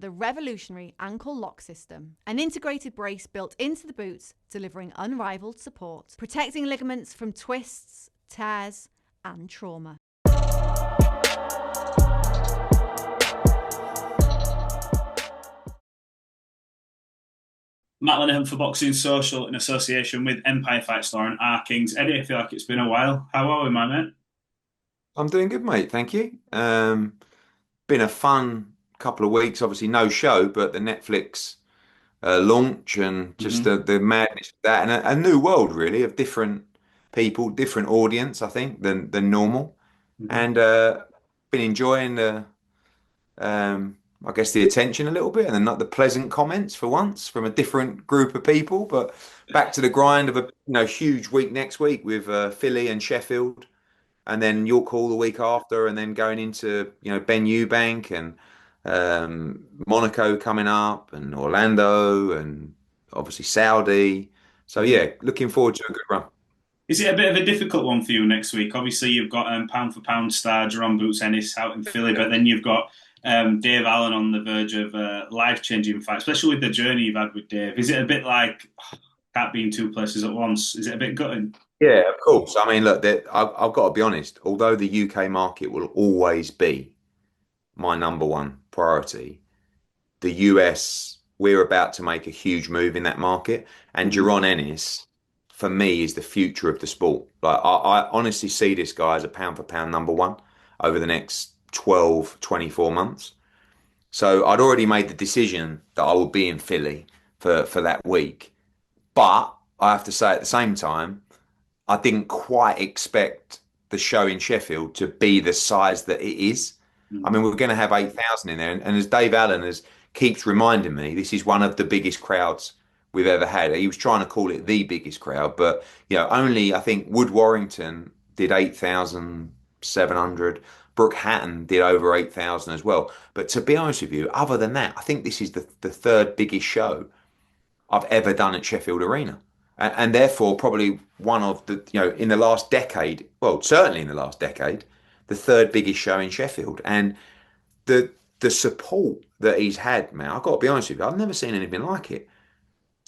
the revolutionary ankle lock system, an integrated brace built into the boots, delivering unrivaled support, protecting ligaments from twists, tears, and trauma. Matt Lenihan for Boxing Social in association with Empire Fight Store and R Kings. Eddie, I feel like it's been a while. How are we, my mate? I'm doing good, mate. Thank you. Been a fun couple of weeks. Obviously, no show, but the Netflix launch and just Hmm. the madness of that, and a new world really of different people, different audience, I think, than normal. Hmm. And been enjoying I guess, the attention a little bit, and then not the pleasant comments for once from a different group of people. But back to the grind of a huge week next week with Philly and Sheffield, and then York Hall the week after, and then going into Ben Eubank and Monaco coming up, and Orlando, and obviously Saudi. So Hmm. yeah, looking forward to a good run. Is it a bit of a difficult one for you next week? Obviously, you've got pound for pound star Jaron Ennis out in Philly, but then you've got Dave Allen on the verge of a life-changing fight, especially with the journey you've had with Dave. Is it a bit like can't be in two places at once? Is it a bit gutting? Yeah, of course. I mean, look, I've got to be honest. Although the UK market will always be my number one priority, the US, we're about to make a huge move in that market. And Hmm. Jaron Ennis, for me, is the future of the sport. Like, I honestly see this guy as a pound for pound number one over the next 12, 24 months. So I'd already made the decision that I would be in Philly for that week. But I have to say at the same time, I didn't quite expect the show in Sheffield to be the size that it is. I Hmm. mean, we're going to have 8,000 in there. And as Dave Allen keeps reminding me, this is one of the biggest crowds we've ever had. He was trying to call it the biggest crowd, but only I think Wood Warrington did 8,700. Brooke Hatton did over 8,000 as well. But to be honest with you, other than that, I think this is the third biggest show I've ever done at Sheffield Arena. And therefore, probably one of the, in the last decade, well, certainly in the last decade, the third biggest show in Sheffield. And the the support that he's had, man, I've got to be honest with you, I've never seen anything like it.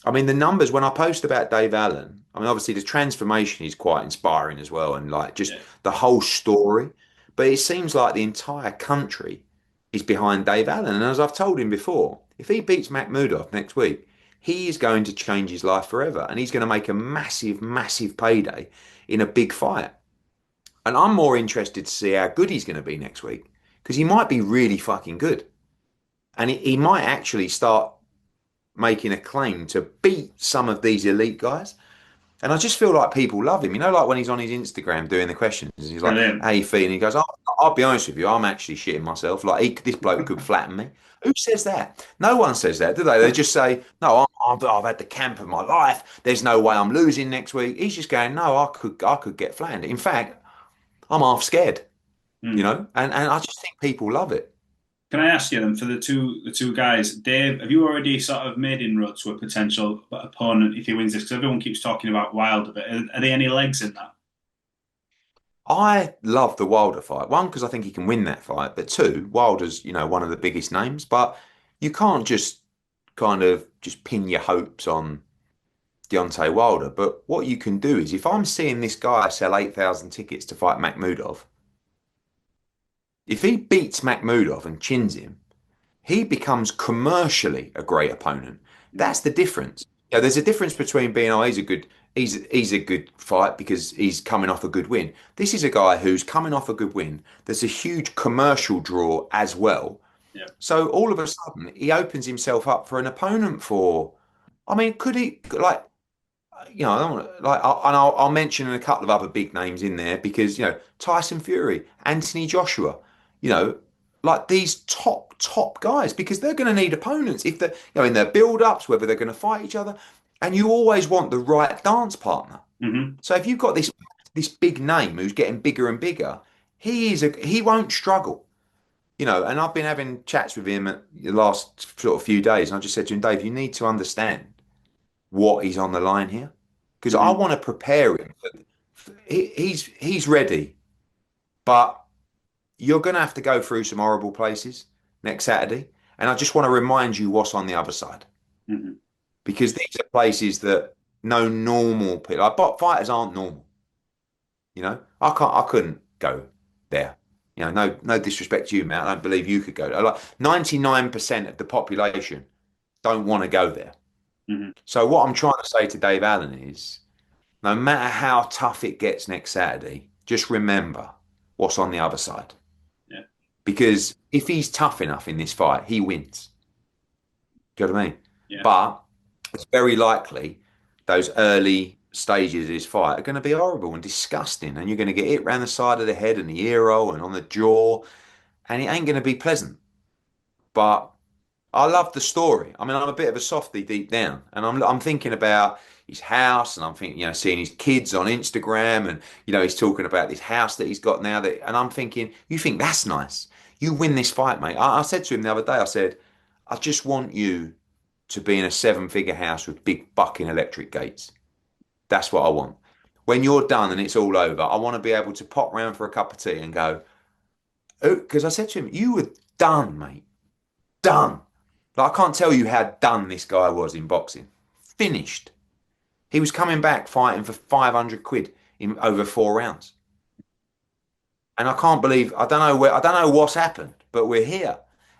I mean, the numbers when I post about Dave Allen, I mean, obviously the transformation is quite inspiring as well, and like just Yeah. the whole story. But it seems like the entire country is behind Dave Allen. And as I've told him before, if he beats Makhmudov next week, he is going to change his life forever, and he's going to make a massive, massive payday in a big fight. And I'm more interested to see how good he's going to be next week because he might be really fucking good, and he might actually start making a claim to beat some of these elite guys. And I just feel like people love him. Like when he's on his Instagram doing the questions, he's like, Brilliant. "How you feeling?" He goes, "I'll be honest with you, I'm actually shitting myself. Like this bloke could flatten me." Who says that? No one says that, do they? They just say, "No, I've had the camp of my life. There's no way I'm losing next week." He's just going, "No, I could get flattened. In fact, I'm half scared." Hmm. And I just think people love it. Can I ask you then for the two guys, Dave, have you already sort of made inroads to a potential opponent if he wins this? Because everyone keeps talking about Wilder, but are there any legs in that? I love the Wilder fight. One, because I think he can win that fight, but two, Wilder's, one of the biggest names. But you can't just kind of just pin your hopes on Deontay Wilder. But what you can do is if I'm seeing this guy sell 8,000 tickets to fight Makhmudov, if he beats Makhmudov and chins him, he becomes commercially a great opponent. Hmm. That's the difference. There's a difference between being, oh, he's a good fight because he's coming off a good win. This is a guy who's coming off a good win. There's a huge commercial draw as well. Yeah. So all of a sudden, he opens himself up for an opponent for. I mean, could he like? I don't want to like, and I'll mention a couple of other big names in there because Tyson Fury, Anthony Joshua, you know, like these top guys because they're going to need opponents if they're in their build-ups, whether they're going to fight each other, and you always want the right dance partner. Hmm. So if you've got this big name who's getting bigger and bigger, he won't struggle. And I've been having chats with him at the last sort of few days, and I just said to him, Dave, you need to understand what is on the line here because I Hmm. want to prepare him. He's ready, but you're going to have to go through some horrible places next Saturday. And I just want to remind you what's on the other side. Mm-hmm. Because these are places that no normal people, like fighters aren't normal. I couldn't go there. No disrespect to you, man. I don't believe you could go there. Like 99% of the population don't want to go there. Mm-hmm. So what I'm trying to say to Dave Allen is, no matter how tough it gets next Saturday, just remember what's on the other side. Yeah. Because if he's tough enough in this fight, he wins. Do you know what I mean? Yeah. But it's very likely those early stages of his fight are going to be horrible and disgusting, and you're going to get hit round the side of the head and the ear roll and on the jaw, and it ain't going to be pleasant. But I love the story. I mean, I'm a bit of a softie deep down, and I'm thinking about his house, and I'm thinking, seeing his kids on Instagram, and he's talking about this house that he's got now. And I'm thinking, you think that's nice? You win this fight, mate. I said to him the other day, I said, I just want you to be in a seven-figure house with big bucking electric gates. That's what I want. When you're done and it's all over, I want to be able to pop round for a cup of tea and go, because I said to him, you were done, mate. Done. Like, I can't tell you how done this guy was in boxing. Finished. He was coming back fighting for 500 quid in over 4 rounds. And I can't believe, I don't know what's happened, but we're here.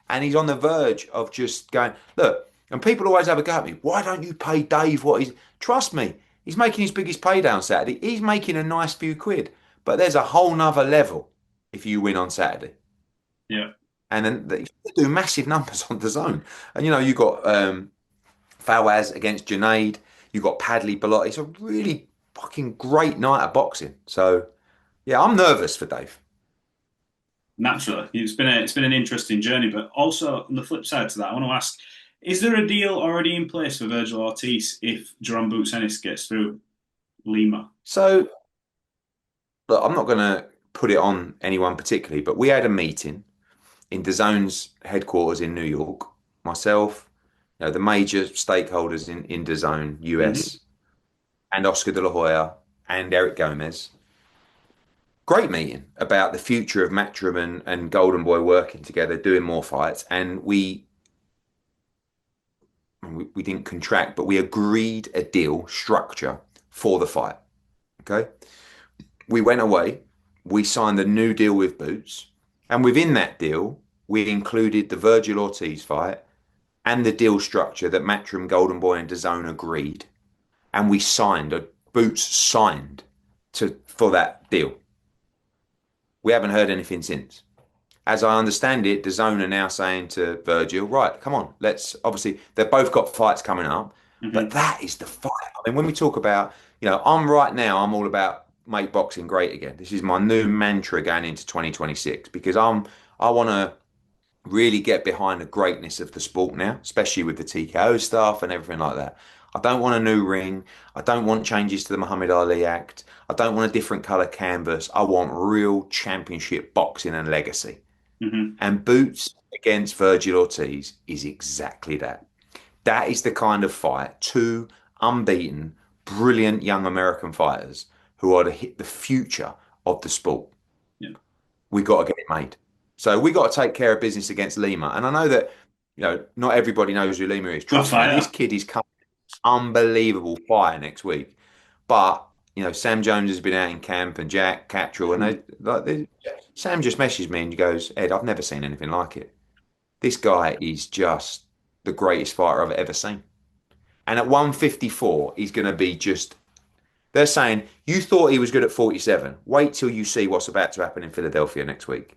And he's on the verge of just going, look, and people always have a go at me. Why don't you pay Dave what he's, trust me, he's making his biggest payday on Saturday. He's making a nice few quid, but there's a whole nother level if you win on Saturday. Yeah. And then they do massive numbers on the zone. And you got Fawaz against Junaid. You got Padley Bellotti. It's a really fucking great night of boxing. So yeah, I'm nervous for Dave. Naturally, it's been an interesting journey, but also on the flip side to that, I want to ask: is there a deal already in place for Vergil Ortiz if Jaron Boots Ennis gets through Lima? So look, I'm not going to put it on anyone particularly, but we had a meeting in DAZN's headquarters in New York. Myself, the major stakeholders in DAZN US, and Oscar De La Hoya and Eric Gomez. Great meeting about the future of Matchroom and Golden Boy working together, doing more fights. And we didn't contract, but we agreed a deal structure for the fight. Okay. We went away. We signed a new deal with Boots. And within that deal, we included the Vergil Ortiz fight and the deal structure that Matchroom, Golden Boy and DAZN agreed. And we Boots signed for that deal. We haven't heard anything since. As I understand it, DAZN are now saying to Vergil, right, come on, obviously, they've both got fights coming up, but that is the fight. I mean, when we talk about, I'm all about make boxing great again. This is my new mantra going into 2026 because I want to really get behind the greatness of the sport now, especially with the TKO stuff and everything like that. I don't want a new ring. I don't want changes to the Muhammad Ali Act. I don't want a different colour canvas. I want real championship boxing and legacy. And Boots against Vergil Ortiz is exactly that. That is the kind of fight. Two unbeaten, brilliant young American fighters who are the future of the sport. Yeah. We got to get it made. So we got to take care of business against Lima. And I know that, not everybody knows who Lima is. Trust me, this kid is coming. Unbelievable fire next week. But, Sam Jones has been out in camp and Jack Cattrall and Sam just messaged me and he goes, Ed, I've never seen anything like it. This guy is just the greatest fighter I've ever seen. And at 154, he's going to be they're saying, you thought he was good at 47. Wait till you see what's about to happen in Philadelphia next week.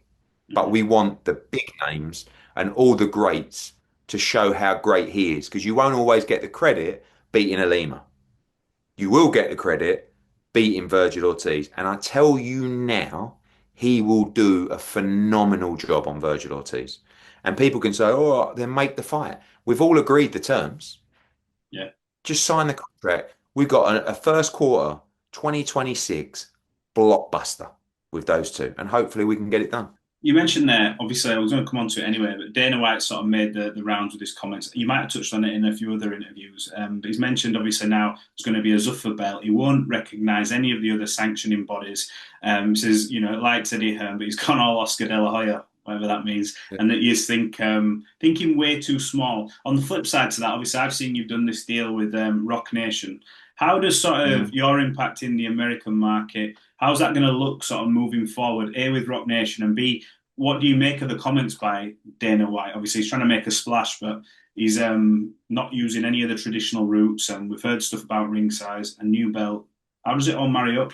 But we want the big names and all the greats to show how great he is, because you won't always get the credit beating a Lima. You will get the credit beating Vergil Ortiz. And I tell you now, he will do a phenomenal job on Vergil Ortiz. And people can say, oh, then make the fight. We've all agreed the terms. Yeah. Just sign the contract. We've got a first quarter 2026 blockbuster with those two. And hopefully we can get it done. You mentioned there, obviously, I was going to come on to it anyway, but Dana White sort of made the rounds with his comments. You might have touched on it in a few other interviews, but he's mentioned, obviously, now there's going to be a Zuffa belt. He won't recognise any of the other sanctioning bodies. He says, likes Eddie Hearn, but he's gone all Oscar De La Hoya whatever that means, and that you think thinking way too small. On the flip side to that, obviously, I've seen you've done this deal with Rock Nation. How does sort of your impact in the American market? How's that going to look sort of moving forward? A, with Rock Nation, and B, what do you make of the comments by Dana White? Obviously, he's trying to make a splash, but he's not using any of the traditional routes, and we've heard stuff about ring size and new belt. How does it all marry up?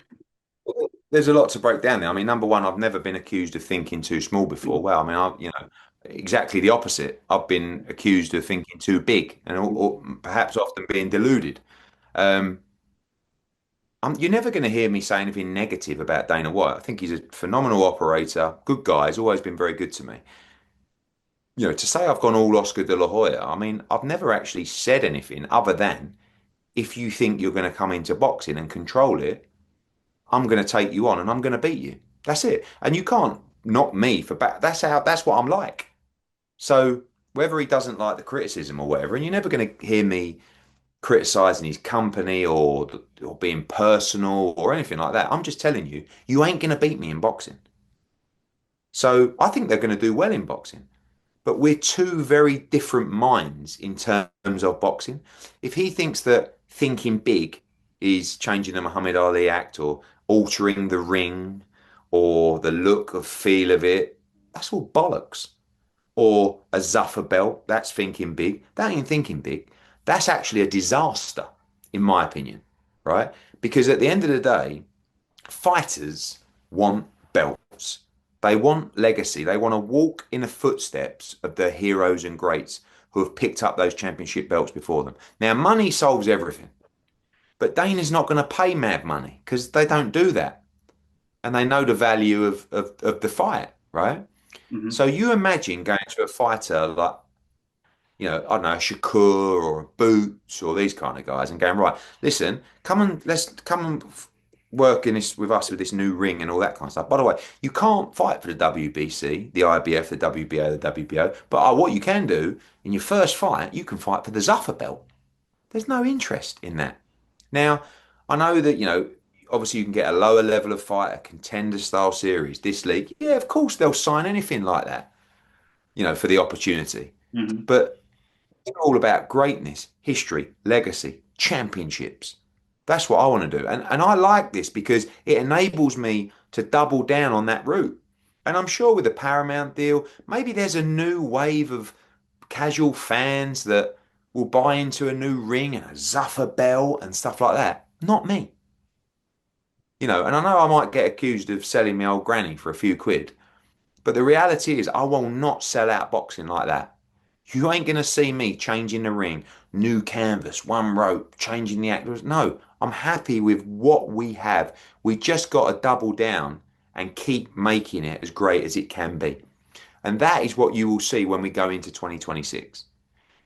There's a lot to break down there. I mean, number one, I've never been accused of thinking too small before. Well, I mean, exactly the opposite. I've been accused of thinking too big and or perhaps often being deluded. Um, you're never going to hear me say anything negative about Dana White. I think he's a phenomenal operator, good guy. He's always been very good to me. To say I've gone all Oscar de la Hoya, I mean, I've never actually said anything other than if you think you're going to come into boxing and control it, I'm going to take you on and I'm going to beat you. That's it. And you can't knock me for back. That's what I'm like. So whether he doesn't like the criticism or whatever, and you're never going to hear me criticizing his company or being personal or anything like that. I'm just telling you, you ain't going to beat me in boxing. So I think they're going to do well in boxing. But we're two very different minds in terms of boxing. If he thinks that thinking big is changing the Muhammad Ali Act or altering the ring or the look of feel of it, that's all bollocks. Or a Zuffa belt, that's thinking big. That ain't thinking big. That's actually a disaster, in my opinion, right? Because at the end of the day, fighters want belts. They want legacy. They want to walk in the footsteps of the heroes and greats who have picked up those championship belts before them. Now, money solves everything, but Dana's not going to pay mad money because they don't do that. And they know the value of the fight, right? Mm-hmm. So you imagine going to a fighter like, I don't know, a Shakur or a Boots or these kind of guys and going, right, listen, let's come and work in this with us with this new ring and all that kind of stuff. By the way, you can't fight for the WBC, the IBF, the WBO, the WBO, but what you can do in your first fight, you can fight for the Zuffa belt. There's no interest in that. Now, I know that, obviously you can get a lower level of fight, a contender style series, this league. Yeah, of course they'll sign anything like that, for the opportunity. Mm-hmm. But it's all about greatness, history, legacy, championships. That's what I want to do. And I like this because it enables me to double down on that route. And I'm sure with the Paramount deal, maybe there's a new wave of casual fans that will buy into a new ring and a Zuffa belt and stuff like that. Not me. And I know I might get accused of selling my old granny for a few quid, but the reality is I will not sell out boxing like that. You ain't going to see me changing the ring, new canvas, one rope, changing the actors. No, I'm happy with what we have. We just got to double down and keep making it as great as it can be. And that is what you will see when we go into 2026.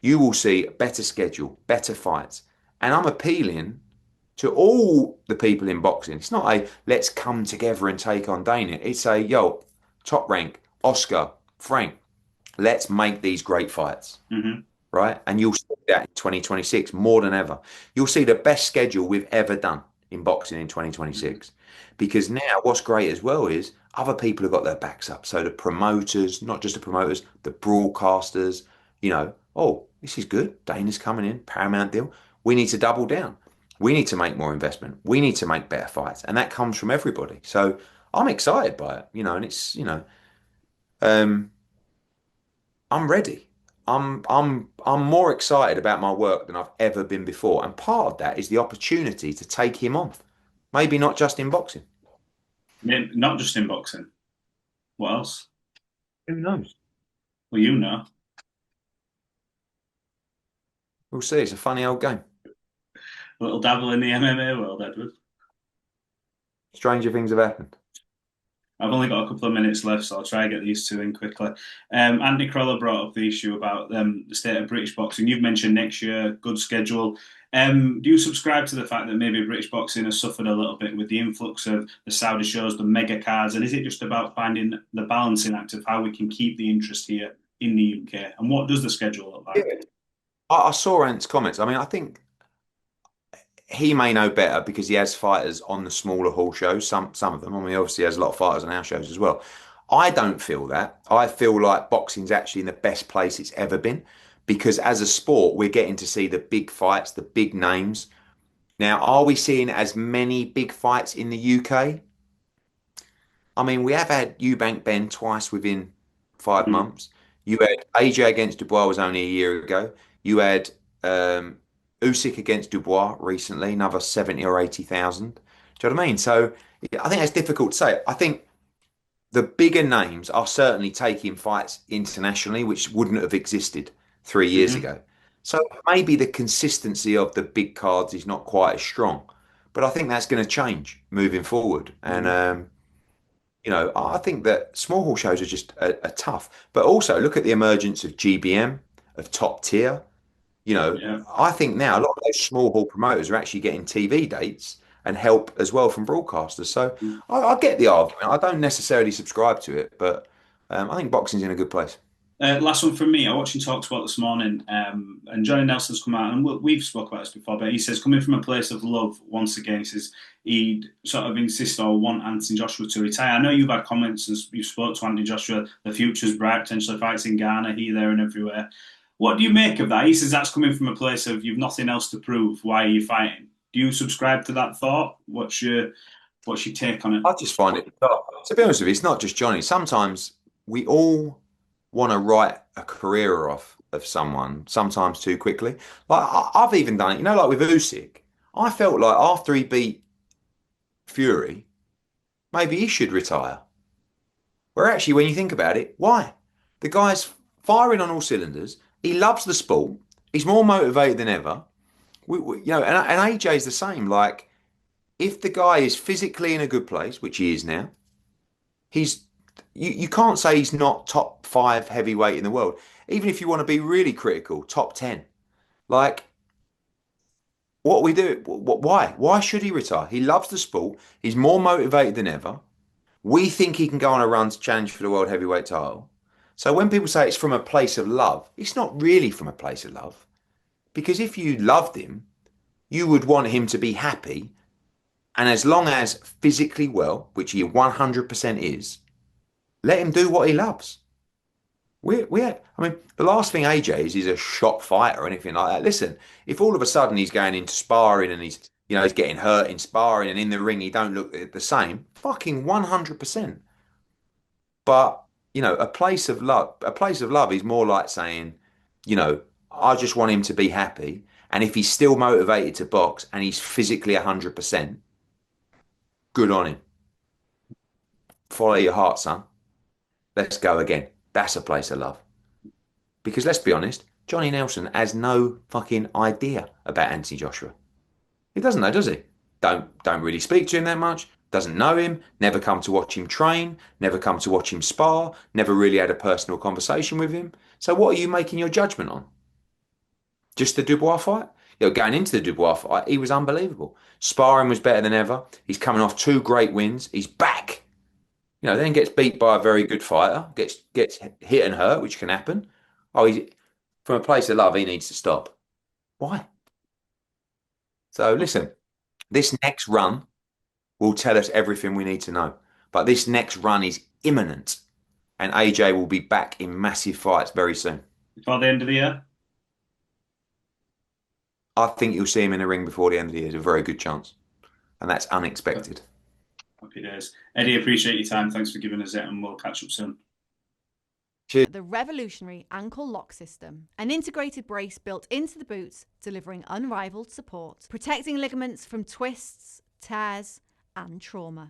You will see a better schedule, better fights. And I'm appealing to all the people in boxing. It's not a let's come together and take on Dana. It's a top rank, Oscar, Frank, let's make these great fights. Mm-hmm. Right? And you'll see that in 2026 more than ever. You'll see the best schedule we've ever done in boxing in 2026. Because now what's great as well is other people have got their backs up. So the promoters, not just the promoters, the broadcasters, this is good. Dana's coming in, Paramount deal. We need to double down. We need to make more investment. We need to make better fights. And that comes from everybody. So I'm excited by it, and it's, I'm ready. I'm more excited about my work than I've ever been before. And part of that is the opportunity to take him on. Maybe not just in boxing. Not just in boxing. What else? Who knows? Well, you know. We'll see. It's a funny old game. A little dabble in the MMA world, Edward. Stranger things have happened. I've only got a couple of minutes left, so I'll try and get these two in quickly. Andy Crolla brought up the issue about the state of British boxing. You've mentioned next year, good schedule. Do you subscribe to the fact that maybe British boxing has suffered a little bit with the influx of the Saudi shows, the mega cards, and is it just about finding the balancing act of how we can keep the interest here in the UK? And what does the schedule look like? Yeah. I saw Ant's comments. I mean, I think he may know better because he has fighters on the smaller hall shows, some of them. I mean, he obviously has a lot of fighters on our shows as well. I don't feel that. I feel like boxing's actually in the best place it's ever been because as a sport, we're getting to see the big fights, the big names. Now, are we seeing as many big fights in the UK? I mean, we have had Eubank Ben twice within 5 months. You had AJ against Dubois was only a year ago. You had Usyk against Dubois recently, another 70 or 80,000. Do you know what I mean? So yeah, I think that's difficult to say. I think the bigger names are certainly taking fights internationally, which wouldn't have existed 3 years Mm-hmm. ago. So maybe the consistency of the big cards is not quite as strong, but I think that's going to change moving forward. And I think that small hall shows are tough, but also look at the emergence of GBM, of top tier. Yeah. I think now a lot of those small hall promoters are actually getting TV dates and help as well from broadcasters. So I get the argument. I don't necessarily subscribe to it, but I think boxing's in a good place. Last one from me. I watched him talk about this morning, and Johnny Nelson's come out, and we've spoke about this before, but he says, coming from a place of love, once again, he says he'd sort of insist or want Anthony Joshua to retire. I know you've had comments as you spoke to Anthony Joshua, the future's bright, potentially fights in Ghana, here, there, and everywhere. What do you make of that? He says that's coming from a place of you've nothing else to prove. Why are you fighting? Do you subscribe to that thought? What's your take on it? I just find it, to be honest with you, it's not just Johnny. Sometimes we all want to write a career off of someone, sometimes too quickly. Like I've even done it, like with Usyk. I felt like after he beat Fury, maybe he should retire. Where actually, when you think about it, why? The guy's firing on all cylinders. He loves the sport. He's more motivated than ever. And AJ's the same. Like, if the guy is physically in a good place, which he is now, he's you can't say he's not top five heavyweight in the world. Even if you want to be really critical, top 10. Like, what we do? Why? Why should he retire? He loves the sport. He's more motivated than ever. We think he can go on a run to challenge for the world heavyweight title. So when people say it's from a place of love, it's not really from a place of love. Because if you loved him, you would want him to be happy. And as long as physically well, which he 100% is, let him do what he loves. I mean, the last thing AJ is a shot fighter or anything like that. Listen, if all of a sudden he's going into sparring and he's getting hurt in sparring and in the ring he don't look the same, fucking 100%. But a place of love is more like saying, I just want him to be happy. And if he's still motivated to box and he's physically 100%, good on him. Follow your heart, son. Let's go again. That's a place of love. Because let's be honest, Johnny Nelson has no fucking idea about Anthony Joshua. He doesn't know, does he? Don't really speak to him that much. Doesn't know him. Never come to watch him train. Never come to watch him spar. Never really had a personal conversation with him. So what are you making your judgment on? Just the Dubois fight? Going into the Dubois fight, he was unbelievable. Sparring was better than ever. He's coming off 2 great wins. He's back. Then gets beat by a very good fighter, gets hit and hurt, which can happen. From a place of love, he needs to stop. Why? So listen, this next run will tell us everything we need to know. But this next run is imminent, and AJ will be back in massive fights very soon. Before the end of the year? I think you'll see him in the ring before the end of the year. There's a very good chance. And that's unexpected. Happy days. Eddie, appreciate your time. Thanks for giving us it, and we'll catch up soon. Cheers. The revolutionary ankle lock system, an integrated brace built into the boots, delivering unrivaled support, protecting ligaments from twists, tears, and trauma.